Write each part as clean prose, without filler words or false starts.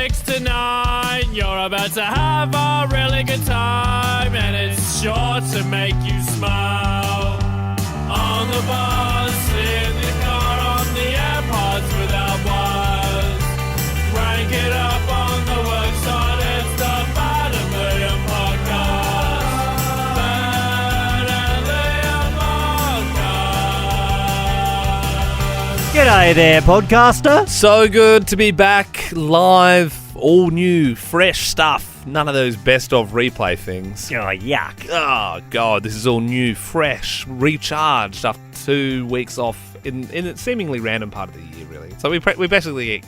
6 to 9. You're about to have a really good time, and it's sure to make you smile. On the bus, in the car, on the AirPods without wires. Rank it up on the website, it's the Bat Man podcast. Bat Man podcast. G'day there, podcaster. So good to be back live, all new, fresh stuff. None of those best of replay things. Oh, yuck. Oh, God, this is all new, fresh, recharged after 2 weeks off in a seemingly random part of the year, really. So we basically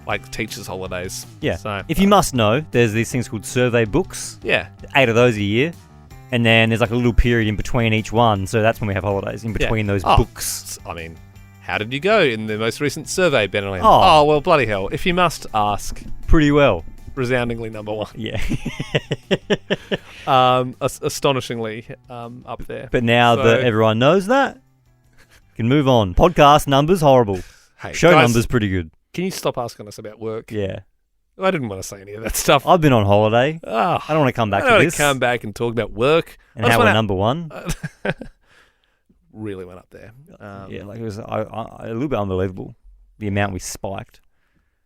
like teachers' holidays. Yeah. So, If you must know, there's these things called survey books. yeah. 8 of those a year. And then there's like a little period in between each one. So that's when we have holidays, in between those books. I mean, how did you go in the most recent survey, Ben and Lamb? Oh. Oh, well, bloody hell. If you must ask, Pretty well. resoundingly number one. Yeah. Astonishingly up there. But now So- that everyone knows that, you can move on. Podcast numbers, horrible. Hey, Show guys, numbers, pretty good. Can you stop asking us about work? Yeah. I didn't want to say any of that stuff. I've been on holiday. Oh, I don't want to come back I to don't want this. to come back and talk about work. And how we're number one. Really went up there. Yeah, like it was a little bit unbelievable, the amount we spiked.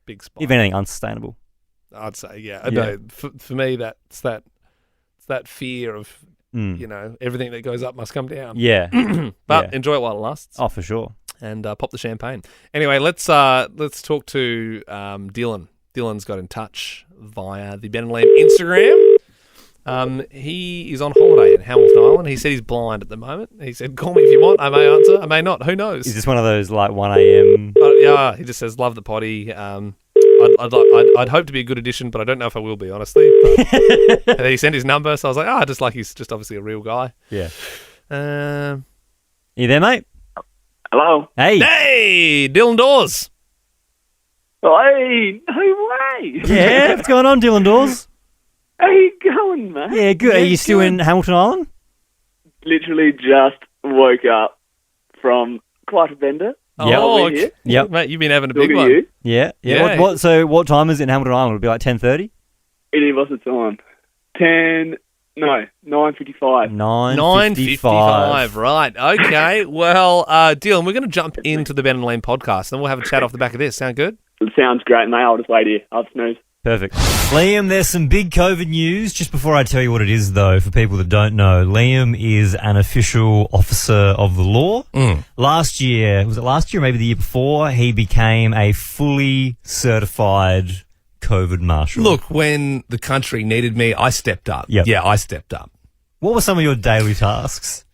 Big spike. If anything, unsustainable. I'd say, yeah. Yeah. No, for me, it's that fear of, Mm. you know, everything that goes up must come down. Yeah. But Yeah. enjoy it while it lasts. Oh, for sure. And pop the champagne. Anyway, let's talk to Dylan. Dylan's got in touch via the Ben and Lamb Instagram. He is on holiday in Hamilton Island. He said he's blind at the moment. He said, "Call me if you want. I may answer. I may not. Who knows?" Is this one of those like 1 a.m.? Yeah, he just says, "Love the potty." I'd hope to be a good addition, but I don't know if I will be, honestly. But, and he sent his number, so I was like, just like he's just obviously a real guy. Yeah. Um, You there, mate? Hello. Hey. Hey, Dylan Dawes. Hey, no way. Yeah, what's going on, Dylan Dawes? How you going, mate? Yeah, good. Are you still in Hamilton Island? Literally just woke up from quite a bender. Yep. Oh, Over here. Yep. mate, you've been having a Look big at one. you. Yeah. Yeah. So what time is it in Hamilton Island? Would it be like 10:30? It was the time. 9:55. 9:55, right. Okay, well, Dylan, we're going to jump into the Ben and Lamb podcast, and we'll have a chat off the back of this. Sound good? It sounds great, mate. I'll just wait here. I'll snooze. Perfect. Liam, there's some big COVID news. Just before I tell you what it is, though, for people that don't know, Liam is an official officer of the law. Last year, was it last year or maybe the year before, he became a fully certified COVID marshal. Look, when the country needed me, I stepped up. Yep. Yeah, I stepped up. What were some of your daily tasks?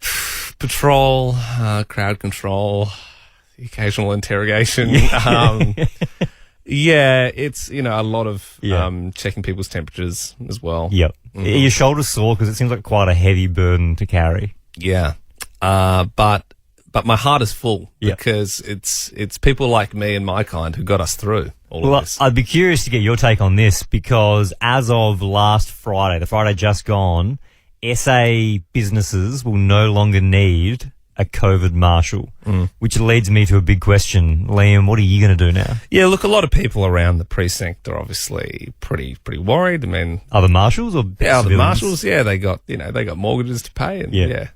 Patrol, crowd control, the occasional interrogation. Yeah, it's, a lot of checking people's temperatures as well. Yep. Are your shoulders sore? Because it seems like quite a heavy burden to carry. Yeah. But my heart is full Yep. because it's people like me and my kind who got us through all Well, of this. I'd be curious to get your take on this because as of last Friday, the Friday just gone, SA businesses will no longer need a COVID marshal, which leads me to a big question. Liam, what are you going to do now? Yeah, look, a lot of people around the precinct are obviously pretty worried. I mean, Other marshals or yeah, the civilians? marshals, yeah, they got mortgages to pay, and Yeah.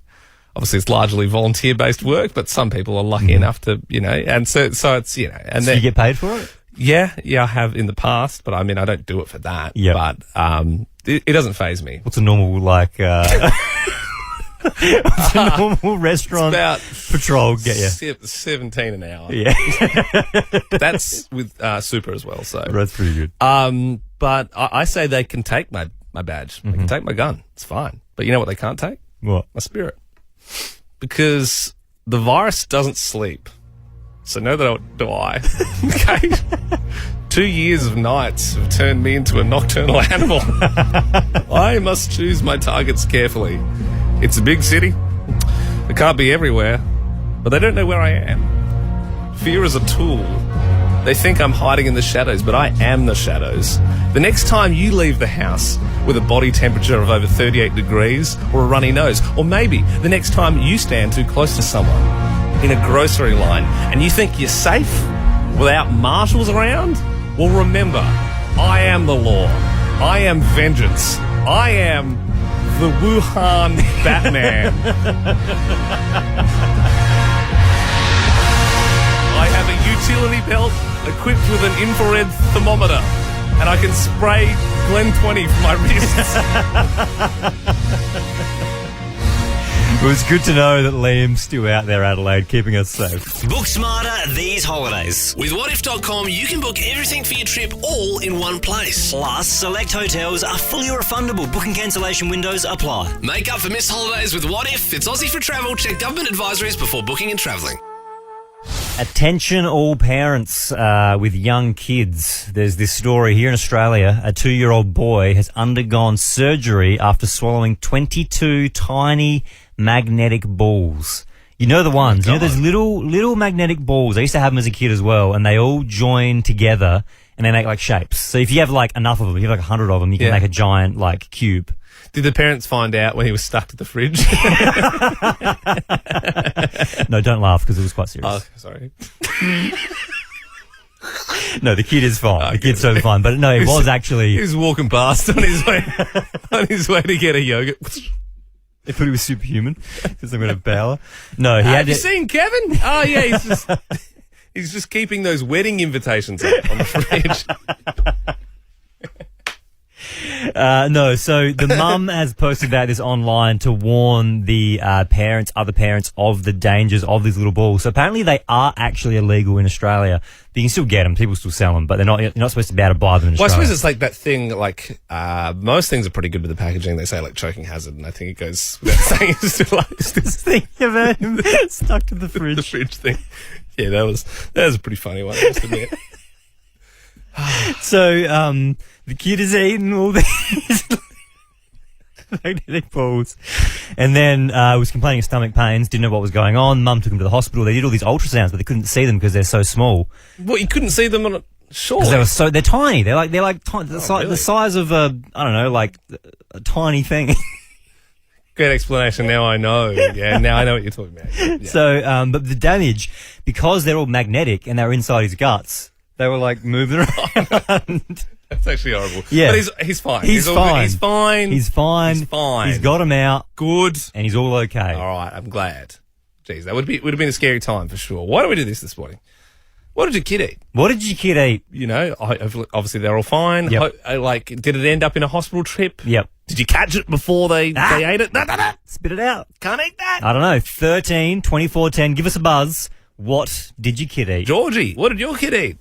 obviously it's largely volunteer based work, but some people are lucky enough to, and so it's and So then you get paid for it? yeah, I have in the past, but I mean I don't do it for that. Yeah. But it doesn't faze me. What's a normal, what's a normal restaurant About patrol get you? 17 an hour. Yeah. That's with super as well. So That's pretty good. but I say they can take my badge. They can take my gun. It's fine. But you know what they can't take? What? My spirit. Because the virus doesn't sleep. So neither do I. Okay? 2 years of nights have turned me into a nocturnal animal. I must choose my targets carefully. It's a big city. I can't be everywhere, but they don't know where I am. Fear is a tool. They think I'm hiding in the shadows, but I am the shadows. The next time you leave the house with a body temperature of over 38 degrees or a runny nose, or maybe the next time you stand too close to someone in a grocery line and you think you're safe without marshals around, well, remember, I am the law. I am vengeance. I am the Wuhan Bat Man. I have a utility belt equipped with an infrared thermometer, and I can spray Glen 20 from my wrists. It was good to know that Liam's still out there, Adelaide, keeping us safe. Book smarter these holidays. With whatif.com, you can book everything for your trip all in one place. Plus, select hotels are fully refundable. Booking cancellation windows apply. Make up for missed holidays with What If. It's Aussie for travel. Check government advisories before booking and travelling. Attention all parents with young kids. There's this story here in Australia. A 2-year-old boy has undergone surgery after swallowing 22 tiny magnetic balls. You know the ones. You know those little magnetic balls. I used to have them as a kid as well, and they all join together and they make like shapes. So if you have like enough of them, you have like 100 of them, you can make a giant like cube. Did the parents find out when he was stuck to the fridge? No, don't laugh because it was quite serious. Oh, sorry. No, the kid is fine. The kid's totally fine. But no, it was actually... He was walking past on his way to get a yogurt. They thought he was superhuman because I'm going to Belle. No, he Have you seen Kevin? Oh, yeah, he's just keeping those wedding invitations up on the fridge. No, so the mum has posted about this online to warn the other parents of the dangers of these little balls. So apparently they are actually illegal in Australia. But you can still get them. People still sell them, but you're not supposed to be able to buy them in Well, I Australia. suppose it's like that thing, like, most things are pretty good with the packaging. They say, like, choking hazard, and I think it goes without saying it's still like this thing about him stuck to the fridge. the fridge thing. Yeah, that was a pretty funny one, I must admit. So, the kid is eating all these magnetic balls. And then, was complaining of stomach pains, didn't know what was going on. Mum took him to the hospital. They did all these ultrasounds, but they couldn't see them because they're so small. Well, you couldn't see them on a shore. Because they're tiny. They're like really? the size of a tiny thing. Good explanation. Now I know. Yeah, now I know what you're talking about. Yeah. So, but the damage, because they're all magnetic and they're inside his guts, they were like moving around. That's actually horrible. Yeah. But he's fine. He's all good. fine. He's fine. He's fine. He's fine. He's got him out. Good. And he's all okay. All right. I'm glad. Jeez, that would have been a scary time for sure. Why do we do this morning? What did your kid eat? What did your kid eat? You know, obviously they're all fine. Yep. Did it end up in a hospital trip? Yep. Did you catch it before they ate it? No. Spit it out. Can't eat that. I don't know. 13, 24, 10. Give us a buzz. What did your kid eat? Georgie, what did your kid eat?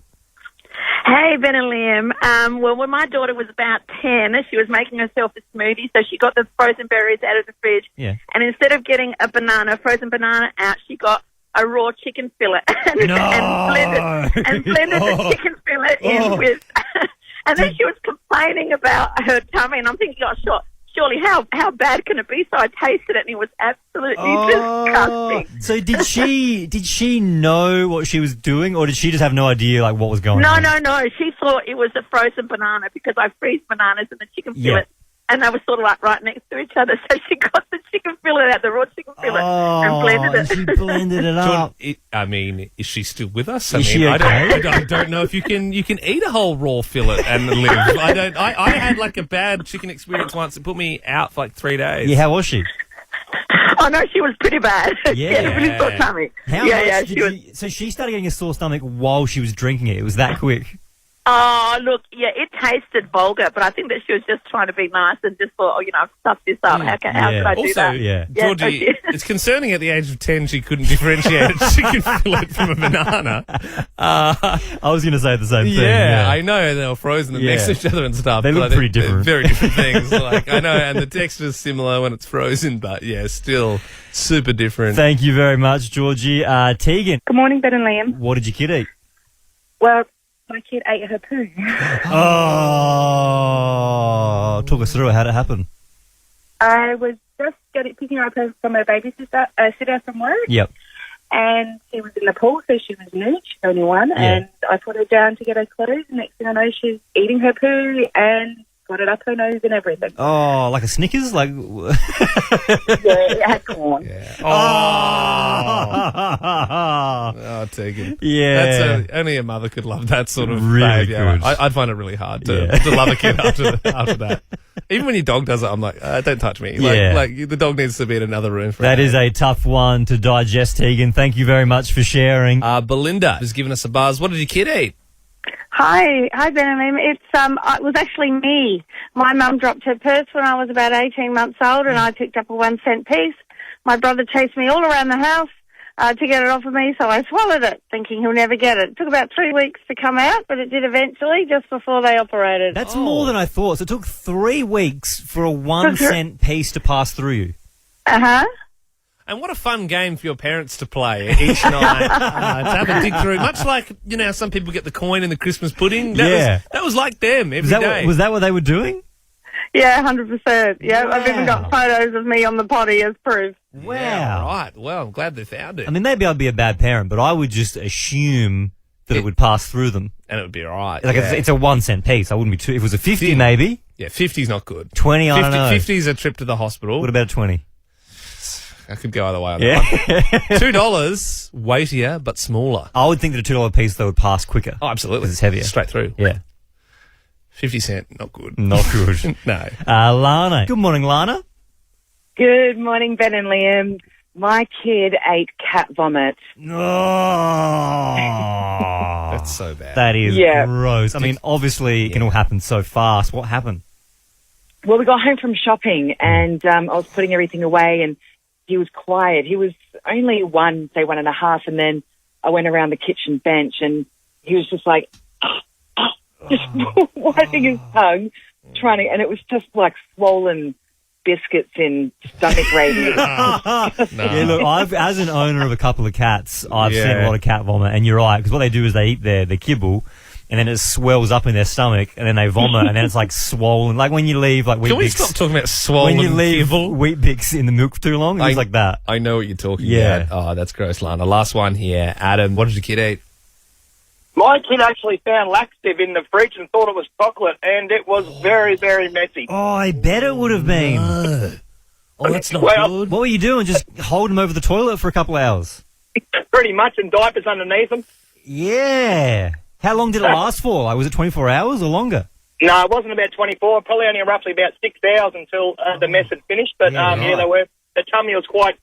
Hey, Ben and Liam. Well, when my daughter was about 10, she was making herself a smoothie, so she got the frozen berries out of the fridge. Yeah. And instead of getting a frozen banana out, she got a raw chicken fillet and blended the chicken fillet in with... And then she was complaining about her tummy, and I'm thinking, oh, surely how bad can it be? So I tasted it, and it was absolutely disgusting. So did she know what she was doing, or did she just have no idea like what was going on? No. She thought it was a frozen banana because I freeze bananas in the chicken fillet. And they were sort of like right next to each other. So she got the chicken fillet out, the raw chicken fillet, and blended it. She blended it up. I mean, is she still with us? Is she okay? I don't know if you can eat a whole raw fillet and live. I had like a bad chicken experience once. It put me out for like 3 days. Yeah, how was she? Oh, no, she was pretty bad. Yeah. She had a really sore tummy. So she started getting a sore stomach while she was drinking it. It was that quick. Oh, look, yeah, it tasted vulgar, but I think that she was just trying to be nice and just thought, I've stuffed this up. How could I do that? Yeah. Georgie, it's concerning at the age of 10 she couldn't differentiate a chicken fillet from a banana. I was going to say the same thing. Yeah, I know. They were frozen next to each other and stuff. They look pretty different. Very different things. I know, and the texture's similar when it's frozen, but yeah, still super different. Thank you very much, Georgie. Tegan. Good morning, Ben and Liam. What did your kid eat? Well, my kid ate her poo. Oh, talk us through it. How'd it happen? I was just picking her up from her babysitter from work. Yep. And she was in the pool, so she was nude. She's only one. Yeah. And I put her down to get her clothes. And next thing I know, she's eating her poo and got it up her nose and everything. Oh, like a Snickers? Like. Yeah, it had corn. Yeah. Oh, Oh, Tegan. yeah. That's only a mother could love that sort of Really behaviour. good. I'd find it really hard to Yeah. love a kid after that. Even when your dog does it, I'm like, don't touch me. Yeah. Like the dog needs to be in another room. For That is a tough one to digest, Tegan. Thank you very much for sharing. Belinda has given us a buzz. What did your kid eat? Hi, Ben and Liam. It was actually me. My mum dropped her purse when I was about 18 months old, and I picked up a 1-cent piece. My brother chased me all around the house to get it off of me, so I swallowed it, thinking he'll never get it. It took about 3 weeks to come out, but it did eventually, just before they operated. That's more than I thought. So it took 3 weeks for a 1-cent piece to pass through you. Uh-huh. And what a fun game for your parents to play each night. To have a dig through. Much like, some people get the coin in the Christmas pudding. That was like them every day. Was that what they were doing? Yeah, 100%. Yeah, I've even Wow. got photos of me on the potty as proof. Wow. Yeah, right. Well, I'm glad they found it. I mean, maybe I'd be a bad parent, but I would just assume that it would pass through them. And it would be all right. Like, it's a 1-cent piece. I wouldn't be too. If it was a 50, maybe. Yeah, 50's not good. 20, I don't know. 50's a trip to the hospital. What about a 20? I could go either way on Yeah. that one. $2, weightier but smaller. I would think that a $2 piece, though, would pass quicker. Oh, absolutely. Because it's heavier. Straight through. Yeah. 50 cent, not good. Not good. No. Lana. Good morning, Lana. Good morning, Ben and Liam. My kid ate cat vomit. Oh. That's so bad. That is Yeah. gross. I mean, obviously, it can all happen so fast. What happened? Well, we got home from shopping and I was putting everything away and he was quiet. He was only 1.5, and then I went around the kitchen bench and he was just like, just wiping his tongue, and it was just like swollen biscuits in stomach radius. Yeah, look, as an owner of a couple of cats, I've seen a Yeah. lot of cat vomit, and you're right, because what they do is they eat their kibble, and then it swells up in their stomach, and then they vomit, and then it's like swollen. Like when you leave, like Can we Weet-Bix. stop talking about swollen When you leave kibble? Weet-Bix in the milk for too long, it's like that. I know what you're talking Yeah. about. Oh, that's gross, Lana. Last one here. Adam, what did your kid eat? My kid actually found laxative in the fridge and thought it was chocolate, and it was very, very messy. Oh, I bet it would have been. Oh, that's not Well- good. What were you doing? Just hold him over the toilet for a couple of hours? Pretty much, and diapers underneath them. Yeah. How long did it last for? Like, was it 24 hours or longer? No, it wasn't about 24. Probably only roughly about 6 hours until the mess had finished. But Yeah, they were. The tummy was quite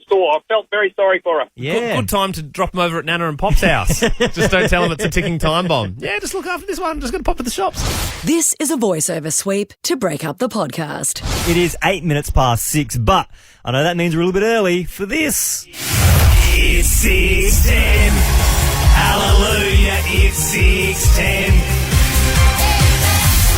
sore. I felt very sorry for her. Yeah. Good time to drop them over at Nana and Pop's house. Just don't tell them it's a ticking time bomb. Yeah, just look after this one. I'm just going to pop to the shops. This is a voiceover sweep to break up the podcast. It is 8 minutes past 6, but I know that means we're a little bit early for this. It's 6:10. Hallelujah, it's 6:10.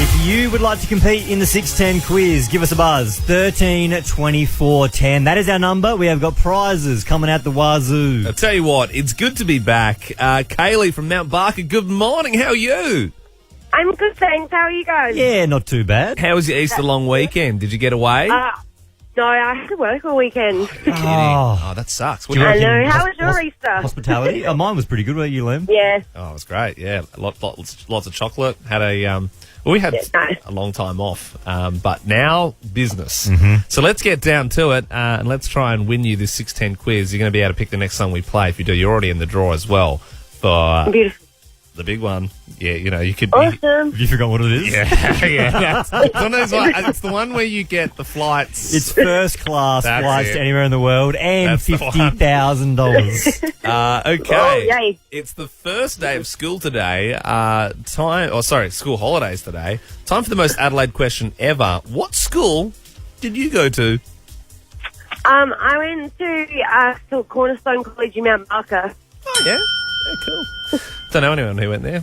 If you would like to compete in the 610 quiz, give us a buzz. 13 24 10. That is our number. We have got prizes coming out the wazoo. I'll tell you what, it's good to be back. Kaylee from Mount Barker, good morning. How are you? I'm good, thanks. How are you guys? Yeah, not too bad. How was your Easter long weekend? Did you get away? No, I had to work all weekend. Oh, that sucks. Do you I reckon know. How was your Easter? hospitality? Mine was pretty good. Were you, Lim? Yeah. Oh, it was great. Yeah, lots of chocolate. Had we had a long time off, but now business. So let's get down to it, and let's try and win you this 610 quiz. You're going to be able to pick the next song we play. If you do, you're already in the draw as well for Beautiful. the big one. Yeah, you could. Awesome. Have you forgot what it is? Yeah. It's one of those it's the one where you get the flights. It's first class That's flights it. to anywhere in the world and That's the one. $50,000. Okay. Oh, yay. It's the first day of school today. School holidays today. Time for the most Adelaide question ever. What school did you go to? I went to Cornerstone College in Mount Barker. Oh, yeah. Cool. Don't know anyone who went there.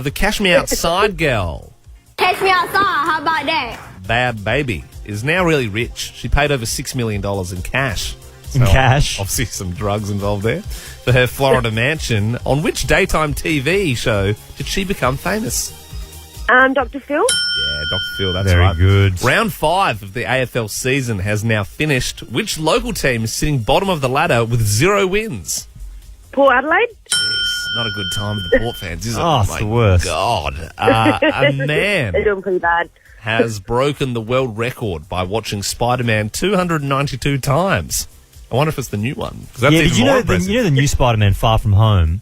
The Cash Me Outside girl, Catch me outside. How about that? Bad Baby, is now really rich. She paid over $6 million in cash. In cash? Obviously some drugs involved there. For her Florida mansion. On which daytime TV show did she become famous? Dr. Phil? Yeah, Dr. Phil, that's Very right. good. Round 5 of the AFL season has now finished. Which local team is sitting bottom of the ladder with 0 wins? Port Adelaide? Jeez, not a good time for the Port fans, is it? Oh, it's My the worst. God. A man They're doing pretty bad. has broken the world record by watching Spider-Man 292 times. I wonder if it's the new one. 'Cause that's even did you more know impressive. the new Spider-Man Far From Home?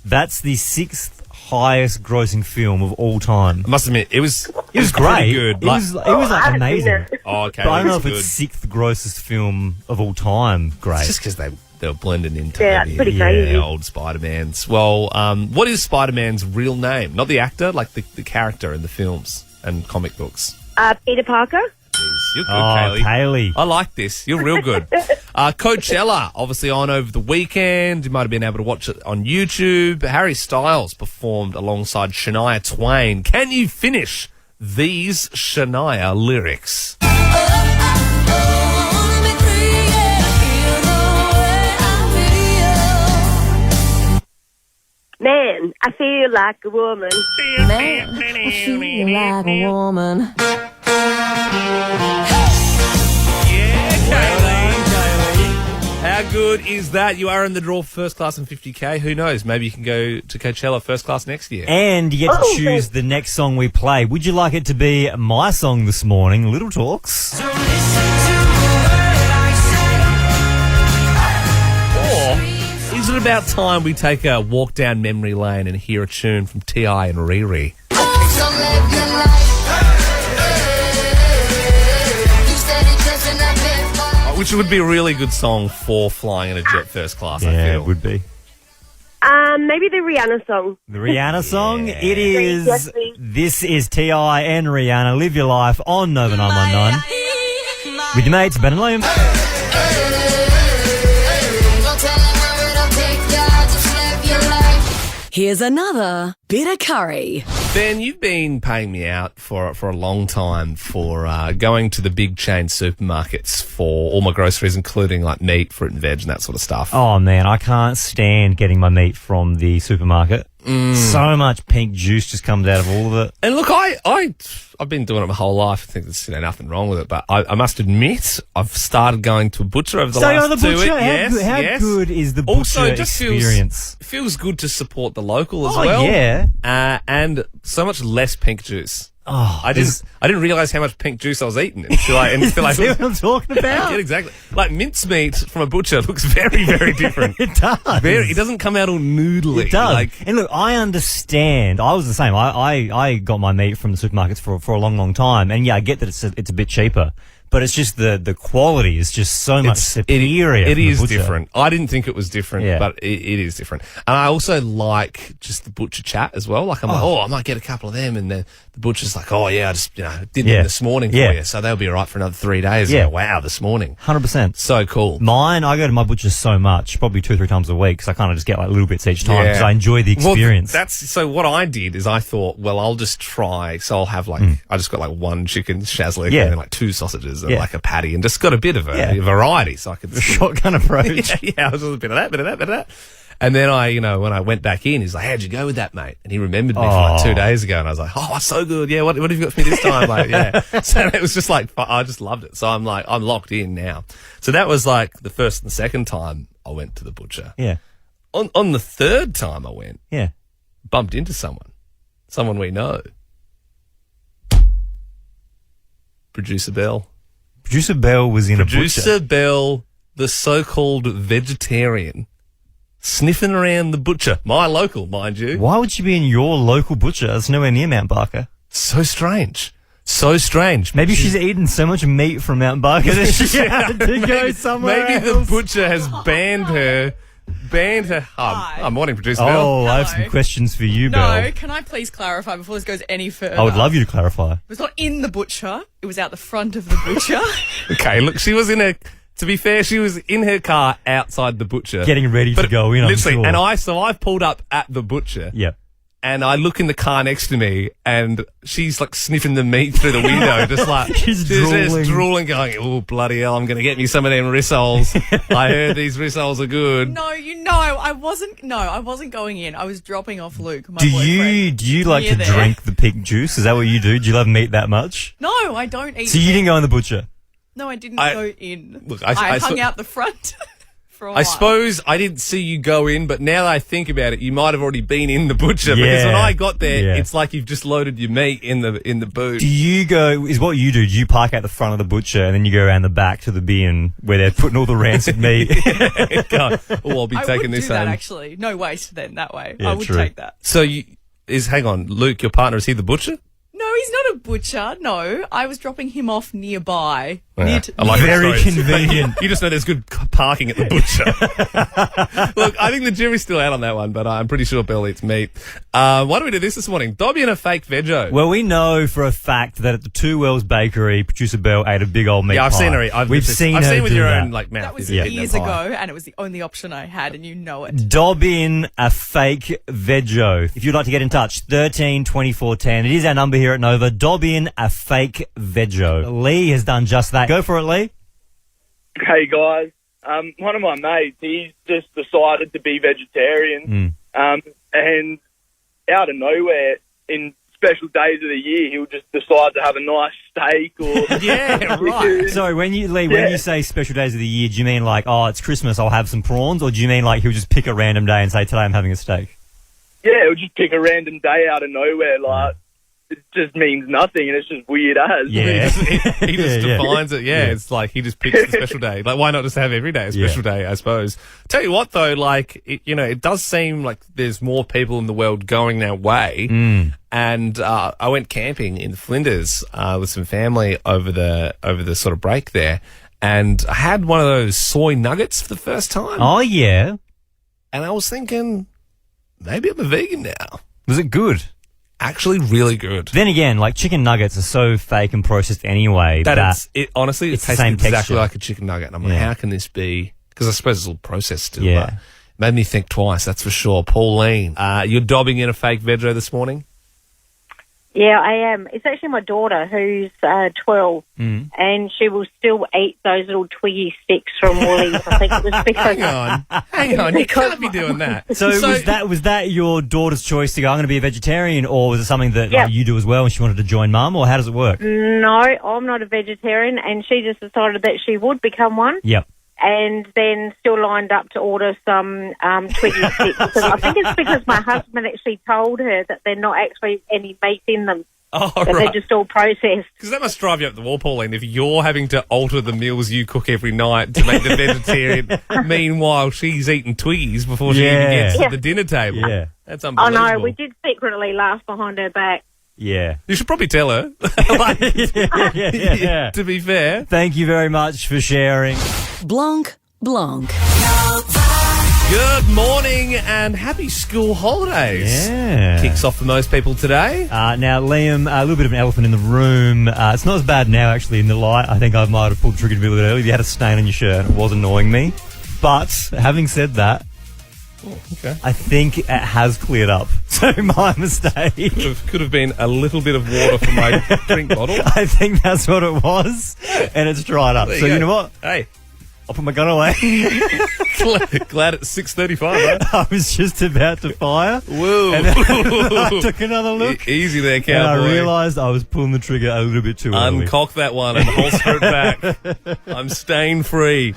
That's the 6th highest grossing film of all time. I must admit, it was great. pretty good. It was like amazing. Oh, okay. But I don't know if good. it's 6th grossest film of all time. Great. It's just because they were blending into that's pretty crazy. the old Spider-Mans. Well, what is Spider-Man's real name? Not the actor, like the character in the films and comic books. Peter Parker. You're good, Oh, Kaylee. I like this. You're real good. Coachella, obviously on over the weekend. You might have been able to watch it on YouTube. Harry Styles performed alongside Shania Twain. Can you finish these Shania lyrics? Man, I feel like a woman. Man, I feel like a woman. How good is that? You are in the draw for first class and 50k. Who knows? Maybe you can go to Coachella first class next year. And you get to choose the next song we play. Would you like it to be my song this morning, Little Talks? Or is it about time we take a walk down memory lane and hear a tune from T.I. and Riri? Which would be a really good song for flying in a jet first class, I Yeah, feel. it would be. Maybe the Rihanna song. The Rihanna song? It is. Yes, please. This is T.I. and Rihanna. Live Your Life on Nova 919. With your mates, Ben and Liam. Here's another bit of curry. Ben, you've been paying me out for a long time for going to the big chain supermarkets for all my groceries, including like meat, fruit and veg and that sort of stuff. Oh, man, I can't stand getting my meat from the supermarket. So much pink juice just comes out of all of it. And look, I've been doing it my whole life. I think there's nothing wrong with it. But I must admit, I've started going to a butcher over the last 2 weeks. How good is the butcher Also, it just experience? feels good to support the local as Oh, well. yeah. And so much less pink juice. Oh, I didn't realize how much pink juice I was eating until I See what I'm talking about? Yeah, exactly. Like mincemeat from a butcher looks very, very different. It does. It doesn't come out all noodly. It does. Like, And look, I understand. I was the same. I got my meat from the supermarkets for a long, long time. And yeah, I get that it's a bit cheaper. But it's just the quality is just so much superior. It from the is butcher. different. I didn't think it was different, Yeah. but it is different. And I also like just the butcher chat as well. Like I'm like, I might get a couple of them, and the butcher's like, oh yeah, I just did them this morning for you, so they'll be all right for another 3 days. Yeah. Yeah, wow, this morning, 100%. so cool. Mine, I go to my butcher so much, probably 2 or 3 times a week, because I kind of just get like little bits each time because I enjoy the experience. Well, so what I did is I thought, well, I'll just try. So I'll have like I just got like one chicken shazlik and then like 2 sausages and like a patty, and just got a bit of a variety, so I could shotgun approach. I was a bit of that, bit of that, bit of that. And then when I went back in, he's like, how'd you go with that, mate? And he remembered me from like 2 days ago. And I was like, oh, so good. Yeah, what have you got for me this time? Like, yeah. So it was just like, I just loved it. So I'm like, I'm locked in now. So that was like the first and second time I went to the butcher. Yeah. On the third time I went, Yeah. bumped into someone we know. Producer Belle. Producer Belle was in a butcher. Producer Belle, the so-called vegetarian, sniffing around the butcher. My local, mind you. Why would she be in your local butcher? It's nowhere near Mount Barker. So strange. So strange. Maybe she's eaten so much meat from Mount Barker that she had to go somewhere Maybe else. the butcher has banned her. Morning, Producer Belle. Oh, I have some questions for you, No, Belle. can I please clarify before this goes any further? I would love you to clarify. It was not in the butcher. It was out the front of the butcher. Okay, look, she was to be fair, she was in her car outside the butcher. Getting ready to go in, I'm literally, sure. and I pulled up at the butcher. Yeah. And I look in the car next to me, and she's like sniffing the meat through the window, just like She's drooling. just drooling, going, "Oh bloody hell, I'm going to get me some of them rissoles. I heard these rissoles are good." No, I wasn't going in. I was dropping off Luke, my Do boyfriend. you like near to there. drink the pig juice? Is that what you do? Do you love meat that much? No, I don't eat. So you didn't go in the butcher? No, I didn't go in. Look, I I hung saw- out the front. for a I while. suppose I didn't see you go in, but now that I think about it, you might have already been in the butcher because Yeah. when I got there, Yeah. it's like you've just loaded your meat in the boot. Do you go, is what you do you park at the front of the butcher and then you go around the back to the bin where they're putting all the rancid meat? God. Oh, I'll be I taking would this do that, home. actually. No waste then, that way. Yeah, I would true. take that. So hang on, Luke, your partner, is he the butcher? No, he's not a butcher. No, I was dropping him off nearby. Yeah, I like Very that story. convenient. You just know there's good parking at the butcher. Look, I think the jury's still out on that one, but I'm pretty sure Belle eats meat. Why don't we do this morning? Dobby and a fake veggie. Well, we know for a fact that at the Two Wells Bakery, producer Belle ate a big old meat Yeah, I've pie. seen her. We've seen I've her seen with do your that. own mouth. That was eating years that ago, pie. and it was the only option I had, and you know it. Dob in a fake veggie. If you'd like to get in touch, 13 24 10. It is our number here at Nova. Dob in a fake veggie. Lee has done just that. Go for it, Lee. Hey guys, one of my mates, he's just decided to be vegetarian, and out of nowhere, in special days of the year, he'll just decide to have a nice steak or Yeah, right. Sorry, when you say special days of the year, do you mean like, oh, it's Christmas, I'll have some prawns, or do you mean like he'll just pick a random day and say, today I'm having a steak? Yeah, he'll just pick a random day out of nowhere, like. It just means nothing, and it's just weird as. Yeah. He just Yeah. defines it. Yeah, it's like he just picks the special day. Like, why not just have every day a special day, I suppose. Tell you what, though, like, it does seem like there's more people in the world going that way. And I went camping in Flinders with some family over the sort of break there, and I had one of those soy nuggets for the first time. Oh, yeah. And I was thinking, maybe I'm a vegan now. Was it good? Actually, really good. Then again, like chicken nuggets are so fake and processed anyway Honestly, it it's the tastes same exactly texture. like a chicken nugget. And I'm like, Yeah. how can this be? Because I suppose it's all processed still. Yeah. But made me think twice, that's for sure. Pauline, you're dobbing in a fake veggie this morning? Yeah, I am. It's actually my daughter who's 12, and she will still eat those little twiggy sticks from Woolies. I think it was because... Hang on, you can't be doing that. So was that your daughter's choice to go, I'm going to be a vegetarian, or was it something that like, you do as well and she wanted to join mum, or how does it work? No, I'm not a vegetarian, and she just decided that she would become one. Yep. And then still lined up to order some twiggy sticks. Because I think it's because my husband actually told her that they're not actually any meat in them. Oh, that right. they're just all processed. Because that must drive you up the wall, Pauline, if you're having to alter the meals you cook every night to make the vegetarian. Meanwhile, she's eating Twiggies before she even gets to the dinner table. Yeah. That's Oh, unbelievable. no, we did secretly laugh behind her back. Yeah. You should probably tell her. Yeah. To be fair. Thank you very much for sharing. Blanc, blanc. Good morning and happy school holidays. Yeah. Kicks off for most people today. Now, Liam, a little bit of an elephant in the room. It's not as bad now, actually, in the light. I think I might have pulled the trigger a little bit early. You had a stain on your shirt. It was annoying me. But having said that, I think it has cleared up. So my mistake. Could have been a little bit of water from my drink bottle. I think that's what it was. And it's dried up. There So you you go. know what? Hey. I'll put my gun away. Glad it's 6:35, right? I was just about to fire. Whoa. And then I took another look. Easy there, cowboy. And I realised I was pulling the trigger a little bit too early. Uncock that one and holster it back. I'm stain free.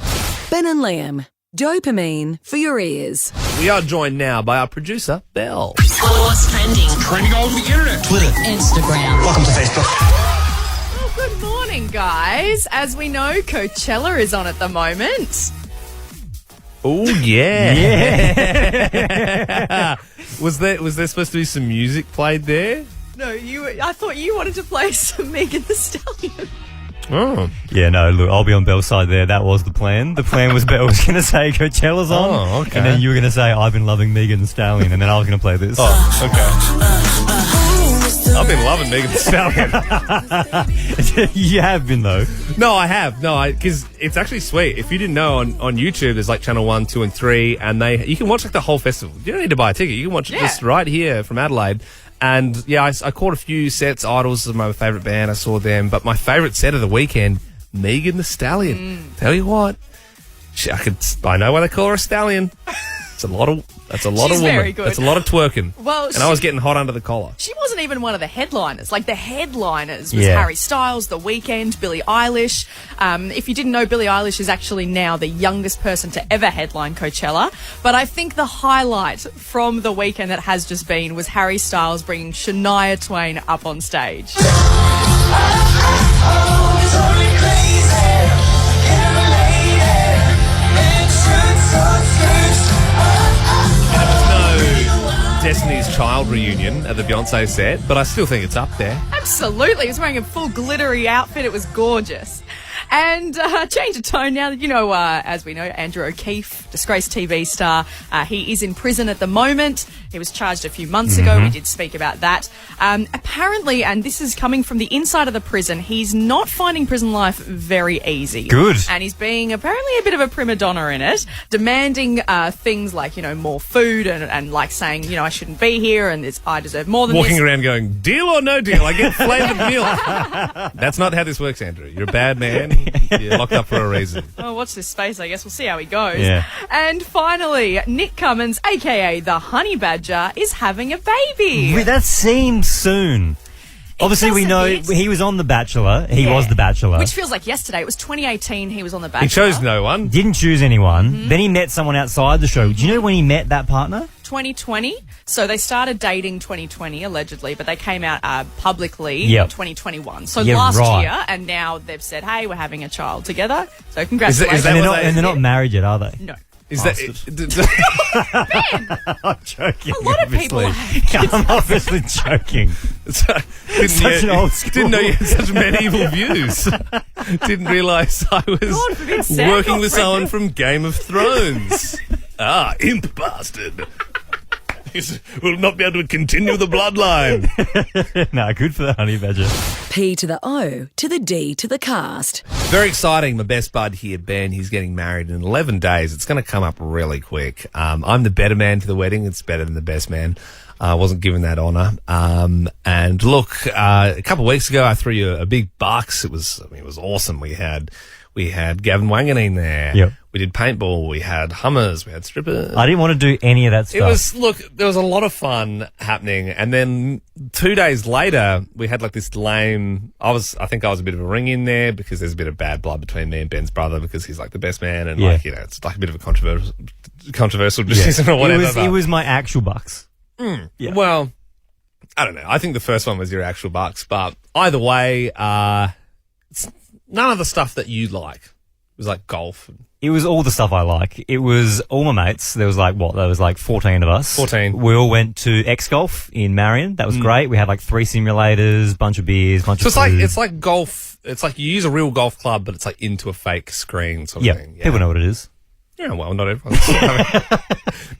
Ben and Liam. Dopamine for your ears. We are joined now by our producer, Belle. What's trending? Trending all over the internet. Twitter. Instagram. Welcome to Facebook. Oh, good morning, guys. As we know, Coachella is on at the moment. Oh, yeah. Was there supposed to be some music played there? No, I thought you wanted to play some Megan Thee Stallion. Oh. Yeah, no, look, I'll be on Belle's side there. That was the plan. The plan was Belle was going to say Coachella's on. Oh, okay. And then you were going to say, I've been loving Megan Thee Stallion. And then I was going to play this. Oh, okay. I've been loving Megan Thee Stallion. You have been, though. No, I have. No, because it's actually sweet. If you didn't know, on YouTube, there's like Channel 1, 2 and 3, and you can watch like the whole festival. You don't need to buy a ticket. You can watch it just right here from Adelaide. And yeah, I caught a few sets. Idols is my favourite band. I saw them. But my favourite set of the weekend, Megan Thee Stallion. Tell you what, I know why they call her a stallion. That's a lot of She's woman. very good. That's a lot of twerking. Well, and I was getting hot under the collar. She wasn't even one of the headliners. Like, the headliners was Yeah. Harry Styles, The Weeknd, Billie Eilish. If you didn't know, Billie Eilish is actually now the youngest person to ever headline Coachella. But I think the highlight from the weekend that has just been was Harry Styles bringing Shania Twain up on stage. Destiny's Child reunion at the Beyonce set, but I still think it's up there. Absolutely. He was wearing a full glittery outfit. It was gorgeous. And change of tone now. You know, as we know, Andrew O'Keefe, disgraced TV star, he is in prison at the moment. He was charged a few months ago. We did speak about that. Apparently, and this is coming from the inside of the prison, he's not finding prison life very easy. Good. And he's being apparently a bit of a prima donna in it, demanding things like, you know, more food and like saying, you know, I shouldn't be here and I deserve more than Walking this. around going, deal or no deal, I get flavoured milk. That's not how this works, Andrew. You're a bad man. You're locked up for a reason. Oh, watch this space, I guess. We'll see how he goes. Yeah. And finally, Nick Cummins, a.k.a. the Honey Badger, is having a baby. That seems soon. Obviously, we know he was on The Bachelor. He was The Bachelor. Which feels like yesterday. It was 2018 he was on The Bachelor. He chose no one. Didn't choose anyone. Then he met someone outside the show. Do you know when he met that partner? 2020. So they started dating 2020, allegedly, but they came out publicly Yep. in 2021. So Yeah, last right. year, and now they've said, hey, we're having a child together. So congratulations. And they're not married yet, are they? No. Is that I'm joking. A lot of people I'm obviously joking. Such an old school. Didn't know you had such medieval views. Didn't realise I was Sam working got with someone from Game of Thrones. Imp bastard. Will not be able to continue the bloodline. No, good for the Honey Badger. P to the O to the D to the cast. Very exciting. My best bud here, Ben, he's getting married in 11 days. It's going to come up really quick. I'm the better man to the wedding. It's better than the best man. I wasn't given that honour. And look, a couple of weeks ago, I threw you a big bucks. It was awesome. We had Gavin Wanganeen there. Yep. We did paintball. We had hummers. We had strippers. I didn't want to do any of that stuff. There was a lot of fun happening. And then 2 days later, we had like this lame, I think I was a bit of a ring in there because there's a bit of bad blood between me and Ben's brother because he's like the best man. And like, you know, it's like a bit of a controversial decision or whatever. It was my actual bucks. Yeah. Well, I don't know. I think the first one was your actual bucks, but either way, it's none of the stuff that you like. It was like golf. It was all the stuff I like. It was all my mates. There was like 14 of us. 14. We all went to X-Golf in Marion. That was great. We had like 3 simulators, bunch of beers, bunch of food. It's like golf. It's like you use a real golf club, but it's like into a fake screen sort of thing. Yeah. People know what it is. Yeah, well, not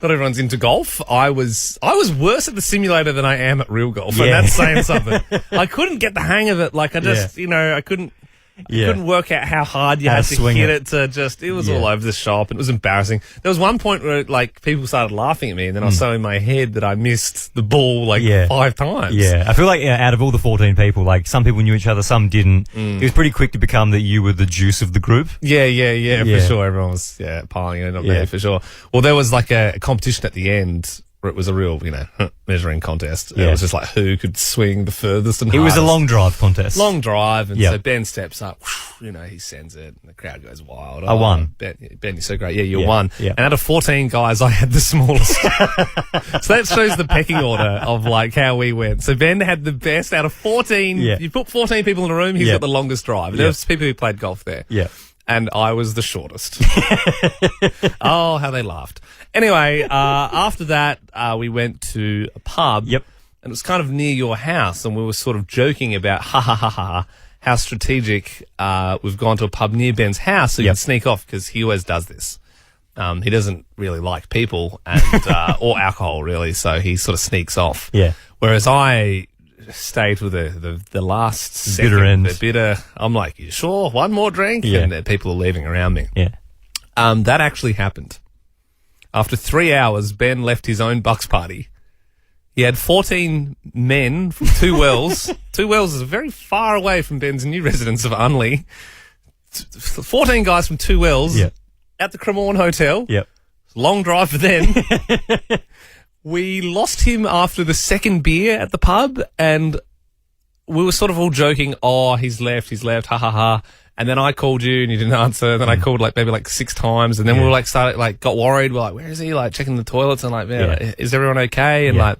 everyone's into golf. I was worse at the simulator than I am at real golf, and that's saying something. I couldn't get the hang of it. Like I just, I couldn't work out how hard you had to swing hit it to just. It was all over the shop. It was embarrassing. There was one point where like people started laughing at me, and then I was so in my head that I missed the ball 5 times. Yeah, I feel like out of all the 14 people, like some people knew each other, some didn't. It was pretty quick to become that you were the juice of the group. Yeah, for sure. Everyone was piling in on me for sure. Well, there was like a competition at the end where it was a real, measuring contest. Yeah. It was just like who could swing the furthest and It hardest. was a long drive contest. Long drive, and Yep. so Ben steps up, he sends it, and the crowd goes wild. I won. Ben, you're so great. Yeah, you Yeah, won. yeah. And out of 14 guys, I had the smallest. So that shows the pecking order of like how we went. So Ben had the best out of 14. Yeah. You put 14 people in a room, he's Yeah. got the longest drive. There Yeah. was people who played golf there. Yeah. And I was the shortest. Oh, how they laughed. Anyway, after that, we went to a pub. Yep. And it was kind of near your house, and we were sort of joking about, how strategic we've gone to a pub near Ben's house so you can sneak off, because he always does this. He doesn't really like people and or alcohol, really, so he sort of sneaks off. Yeah. Whereas I stayed with the last second, bitter end. the bitter. I'm like, you sure? One more drink? Yeah. And people are leaving around me. Yeah. That actually happened. After 3 hours, Ben left his own bucks party. He had 14 men from Two Wells. Two Wells is very far away from Ben's new residence of Unley. 14 guys from Two Wells at the Cremorne Hotel. Yep. Long drive for them. We lost him after the second beer at the pub, and we were sort of all joking, oh, he's left, ha ha ha. And then I called you and you didn't answer. And then I called maybe 6 times. And then we were got worried. We're like, where is he? Checking the toilets and man, is everyone okay? And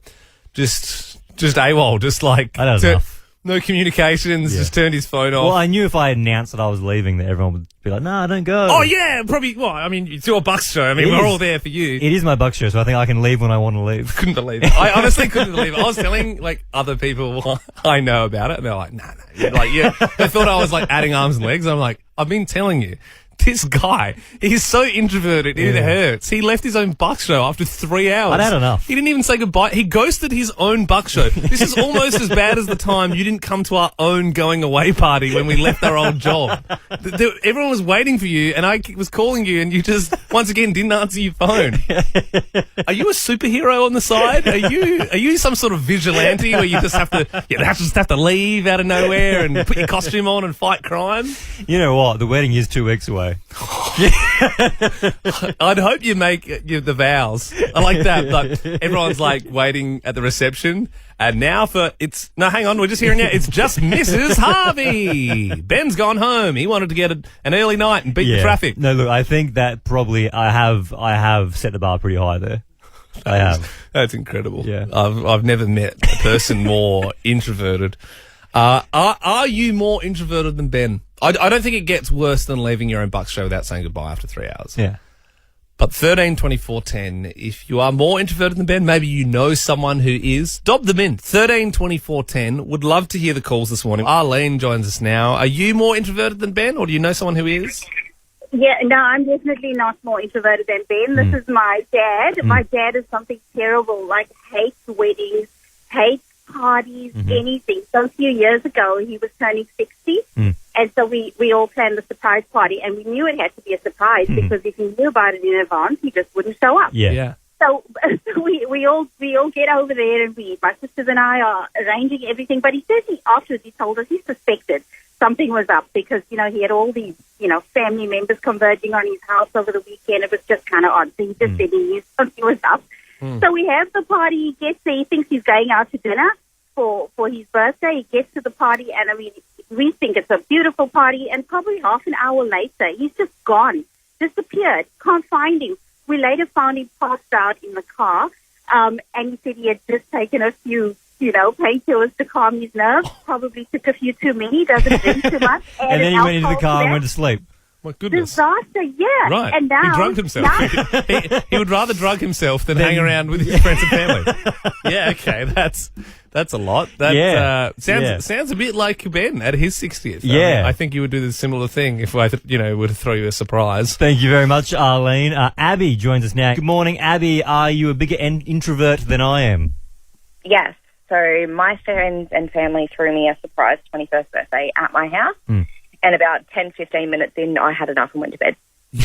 just AWOL, just I don't know. no communications, just turned his phone off. Well, I knew if I announced that I was leaving that everyone would be like, no, don't go. Oh, yeah, probably. Well, I mean, it's your Bucks show. I mean, we're all there for you. It is my Bucks show, so I think I can leave when I want to leave. Couldn't believe it. I honestly couldn't believe it. I was telling other people I know about it, and they're like, no. They thought I was adding arms and legs. I'm like, I've been telling you. This guy, he's so introverted, it hurts. He left his own Bucks show after 3 hours. I'd had enough. He didn't even say goodbye. He ghosted his own Bucks show. This is almost as bad as the time you didn't come to our own going away party when we left our old job. Everyone was waiting for you, and I was calling you, and you just, once again, didn't answer your phone. Are you a superhero on the side? Are you some sort of vigilante where you just have to leave out of nowhere and put your costume on and fight crime? You know what? The wedding is 2 weeks away. I'd hope you make the vows. I like that. Everyone's waiting at the reception, and now hang on, we're just hearing now. It's just Mrs. Harvey. Ben's gone home. He wanted to get an early night and beat the traffic. No, look, I think that probably I have set the bar pretty high there. I have. That's incredible. Yeah, I've never met a person more introverted. Are you more introverted than Ben? I don't think it gets worse than leaving your own Bucks show without saying goodbye after 3 hours. Yeah. But 13 24 10, if you are more introverted than Ben, maybe you know someone who is, dob them in. 13 24 10. Would love to hear the calls this morning. Arlene joins us now. Are you more introverted than Ben, or do you know someone who is? Yeah, no, I'm definitely not more introverted than Ben. This is my dad. My dad is something terrible, hates weddings, hates parties, anything. So a few years ago, he was turning 60, and so we all planned the surprise party, and we knew it had to be a surprise because if he knew about it in advance, he just wouldn't show up. Yeah. So we all get over there, and my sisters and I are arranging everything. But he says afterwards he told us he suspected something was up because he had all these family members converging on his house over the weekend. It was just kind of odd. So he just said he knew something was up. So we have the party. He gets there. He thinks he's going out to dinner for his birthday. He gets to the party, and we think it's a beautiful party. And probably half an hour later, he's just gone, disappeared. Can't find him. We later found him passed out in the car, and he said he had just taken a few, painkillers to calm his nerves. Probably took a few too many. Doesn't drink too much. And then he went into the car and went to sleep. My goodness. Disaster, yeah. Right. And now, he drugged himself. he would rather drug himself than hang around with his friends and family. Yeah, okay. That's a lot. That sounds a bit like Ben at his 60th. Yeah. I think you would do the similar thing if I were to throw you a surprise. Thank you very much, Arlene. Abby joins us now. Good morning, Abby. Are you a bigger introvert than I am? Yes. So my friends and family threw me a surprise 21st birthday at my house. And about 10, 15 minutes in, I had enough and went to bed. They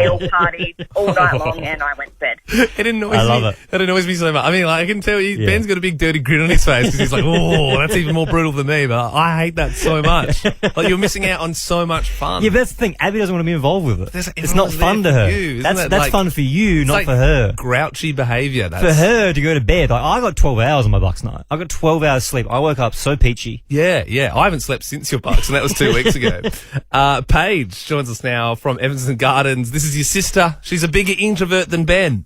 all partied all night long, and I went to bed. It annoys me so much. I mean, I can tell you, Ben's got a big dirty grin on his face because he's like, oh, that's even more brutal than me. But I hate that so much. You're missing out on so much fun. Yeah, but that's the thing. Abby doesn't want to be involved with it. It's not fun to her. That's fun for you, not for her. Grouchy behaviour. For her to go to bed. I got 12 hours on my Bucks night. I got 12 hours sleep. I woke up so peachy. Yeah. I haven't slept since your Bucks, and that was 2 weeks ago. Paige joins us now from Evanston Gardens. This is your sister. She's a bigger introvert than Ben.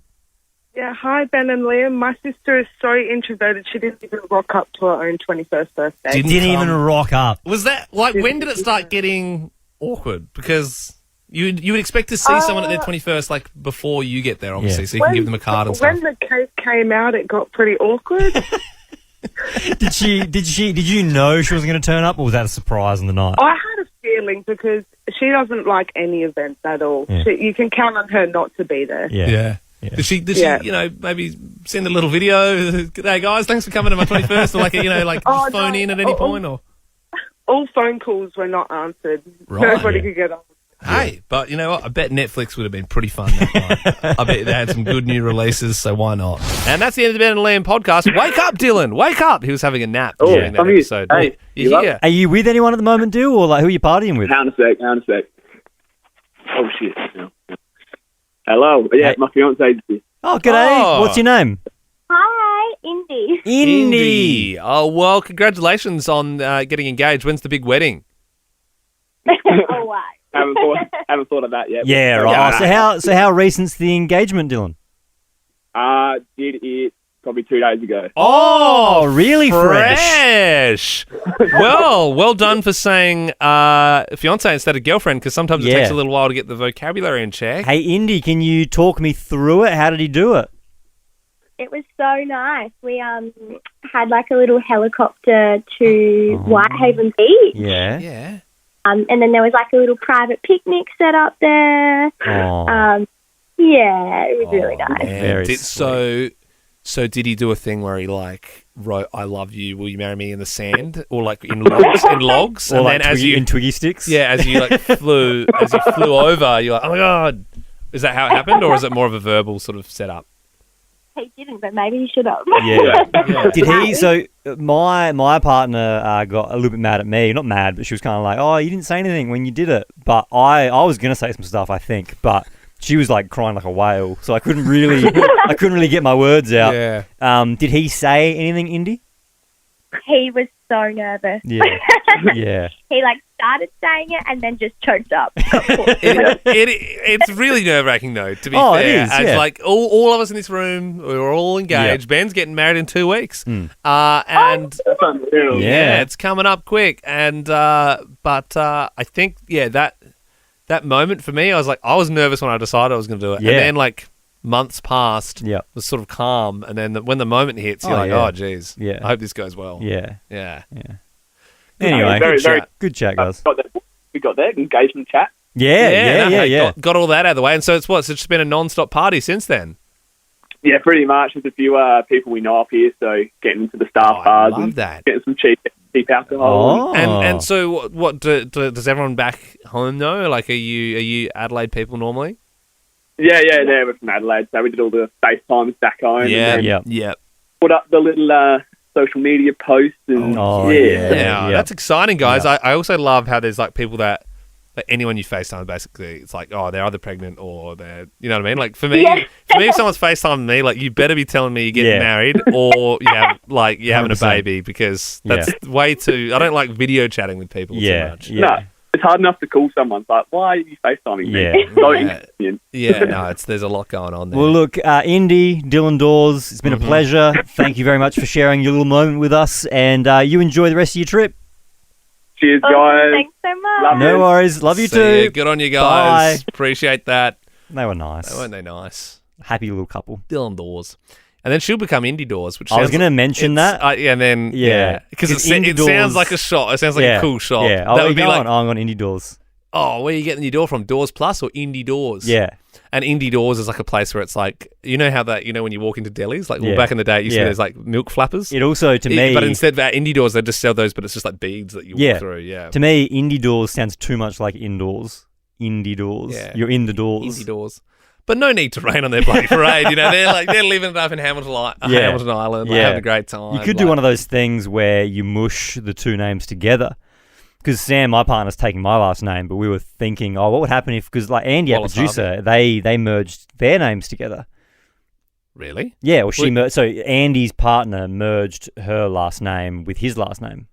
Yeah, hi, Ben and Liam. My sister is so introverted, she didn't even rock up to her own 21st birthday. Didn't even rock up. Was that, when did it start getting awkward? Because you would expect to see someone at their 21st, before you get there, obviously, so you can give them a card and stuff. When the cake came out, it got pretty awkward. Did you know she wasn't going to turn up, or was that a surprise on the night? I had a feeling because she doesn't like any events at all. Yeah. You can count on her not to be there. Yeah. Did she, maybe send a little video? Hey guys, thanks for coming to my 21st. Or phone in at any point, or all phone calls were not answered. Right. Nobody could get on. Hey, but you know what? I bet Netflix would have been pretty fun that night. I bet they had some good new releases, so why not? And that's the end of the Ben and Liam podcast. Wake up, Dylan! Wake up! He was having a nap during that episode. Hey, you here? Are you with anyone at the moment, Dill, or who are you partying with? Hang on a sec. Oh, shit. No. Hello. Yeah, my fiance's here. Oh, g'day. Oh. What's your name? Hi, Indy. Indy. Oh, well, congratulations on getting engaged. When's the big wedding? Oh, wow. Haven't thought of that yet. Yeah, right. So how recent's the engagement, Dylan? Did it probably 2 days ago. Oh, really fresh. Well done for saying fiance instead of girlfriend, because sometimes it Yeah. takes a little while to get the vocabulary in check. Hey, Indy, can you talk me through it? How did he do it? It was so nice. We had like a little helicopter to Whitehaven Beach. Yeah. And then there was like a little private picnic set up there. Oh. Yeah, it was really nice. Very So did he do a thing where he like wrote "I love you, will you marry me" in the sand, or like in logs, Or and like then in Twiggy sticks? Yeah, as you flew over, you're like, oh my god, is that how it happened, or is it more of a verbal sort of setup? He didn't, but maybe he should have. Yeah. Did he? So my partner got a little bit mad at me. Not mad, but she was kind of like, "Oh, you didn't say anything when you did it." But I was gonna say some stuff, I think, but she was like crying like a whale, so I couldn't really get my words out. Yeah. Did he say anything, Indy? He was so nervous. Yeah. Yeah. He like started saying it and then just choked up. It's really nerve-wracking though, to be Oh, fair. it is, As yeah. like all of us in this room, we're all engaged. Ben's getting married in 2 weeks. And That's unreal. yeah, it's coming up quick. And but I think that moment for me, I was nervous when I decided I was going to do it. Yeah. And then like months passed, Yeah. was sort of calm, and then when the moment hits, you're Oh, like, yeah. oh geez, Yeah. I hope this goes well. Yeah. Yeah. Anyway, Very good chat, guys. We got that engagement chat. Yeah. Got all that out of the way, and so it's just been a non-stop party since then. Yeah, pretty much. There's a few people we know up here, so getting into the staff bars love and that. getting some cheap alcohol. And so what does everyone back home know? Like, are you Adelaide people normally? Yeah, we're from Adelaide, so we did all the FaceTimes back home. and then put up the little social media posts and That's exciting, guys. I also love how there's like people that anyone you FaceTime, basically, it's like, oh, they're either pregnant or they're, you know what I mean? Like for me, if someone's FaceTiming me, like you better be telling me you're getting married or you're having a 100%. baby, because that's way too. I don't like video chatting with people too much. No, it's hard enough to call someone. It's like, why are you FaceTiming me? Yeah. So inconvenient. No, there's a lot going on there. Well, look, Indy, Dylan Dawes, it's been a pleasure. Thank you very much for sharing your little moment with us, and you enjoy the rest of your trip. Cheers, guys. Thanks so much. No worries. Love you See too. ya. Good on you guys. Bye. Appreciate that. They were nice. Weren't they nice? Happy little couple. Dylan Dawes. And then she'll become Indie Dawes, which I was sounds going to mention that. and then because It's it Indie sounds Dawes. like a shot. It sounds like a cool shot. Yeah. That would be like, I'm on Indie Doors. oh, where are you getting your door from? Doors Plus or Indie Doors? Yeah. And Indie Doors is like a place where it's like, you know how that, when you walk into delis, like Yeah. back in the day, you see Yeah. there's like milk flappers. It also, to me... But instead at Indie Doors, they just sell those, but it's just like beads that you walk through. Yeah. To me, Indie Doors sounds too much like indoors. Indie Doors. Yeah. You're in the doors. Indie Doors. But no need to rain on their bloody parade. They're living it up in Hamilton Island, like, having a great time. You could do one of those things where you mush the two names together. Because Sam, my partner's taking my last name, but we were thinking, what would happen if, because like Andy, our Wallace producer, they merged their names together. Really? Yeah, well, so Andy's partner merged her last name with his last name.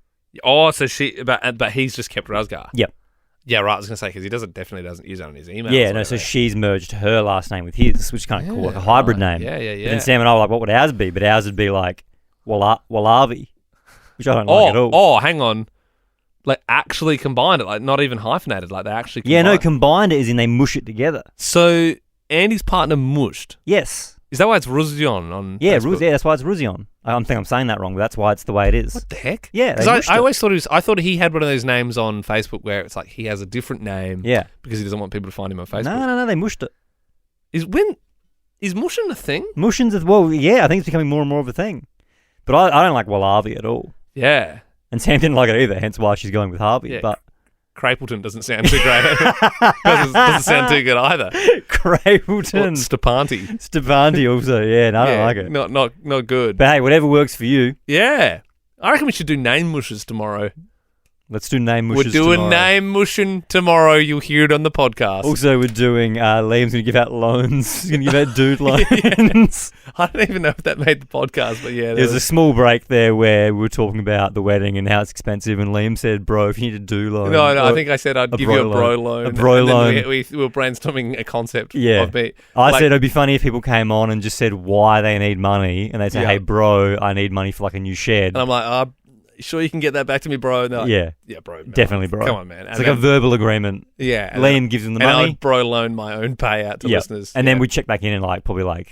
Oh, so but he's just kept Razgar. Yep. Yeah, right. I was going to say, because he definitely doesn't use it on his email. Yeah, no, so she's merged her last name with his, which is kind of cool, like a hybrid name. Yeah. But then Sam and I were like, what would ours be? But ours would be like Wallavi, which I don't like at all. Oh, hang on. Like actually combined it, like not even hyphenated, like they actually combined. Yeah, no, combined it is in they mush it together. So Andy's partner mushed. Yes. Is that why it's Ruzion on Facebook? That's why it's Ruzion. I think I'm saying that wrong, but that's why it's the way it is. What the heck? Yeah, because I always thought I thought he had one of those names on Facebook where it's like he has a different name. Yeah. Because he doesn't want people to find him on Facebook. No, they mushed it. Is mushing a thing? Mushing's I think it's becoming more and more of a thing. But I don't like Wallavi at all. Yeah. And Sam didn't like it either, hence why she's going with Harvey. Yeah. But Crapleton doesn't sound too great. doesn't sound too good either. Crapleton. Stepanti also, I don't like it. Not good. But hey, whatever works for you. Yeah. I reckon we should do name mushes tomorrow. Let's do name mushes We're doing tomorrow. name mushing tomorrow. You'll hear it on the podcast. Also, we're doing, Liam's going to give out loans. He's going to give out dude loans. I don't even know if that made the podcast, but yeah. There's a small break there where we were talking about the wedding and how it's expensive, and Liam said, bro, if you need a do loan. No, I think I said I'd give you a bro loan. A bro loan. We were brainstorming a concept of me. I said it'd be funny if people came on and just said why they need money, and they say, hey, bro, I need money for like a new shed. And I'm like, sure you can get that back to me, bro? And they're like, yeah, bro. Man. Definitely, bro. Come on, man. It's like a verbal agreement. Yeah. Liam gives them the money. And I'd bro loan my own payout to listeners. And then we check back in probably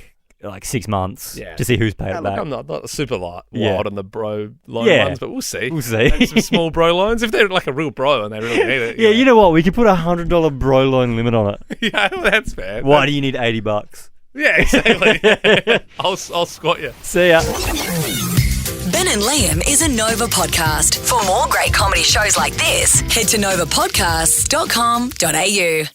6 months to see who's paid it back. I'm not super wild on the bro loan ones, but we'll see. We'll see. Maybe some small bro loans. If they're like a real bro and they really need it. Yeah, you know what? We could put $100 bro loan limit on it. Yeah, well, that's fair. Why do you need $80? Yeah, exactly. I'll squat you. See ya. Ben and Liam is a Nova podcast. For more great comedy shows like this, head to novapodcasts.com.au.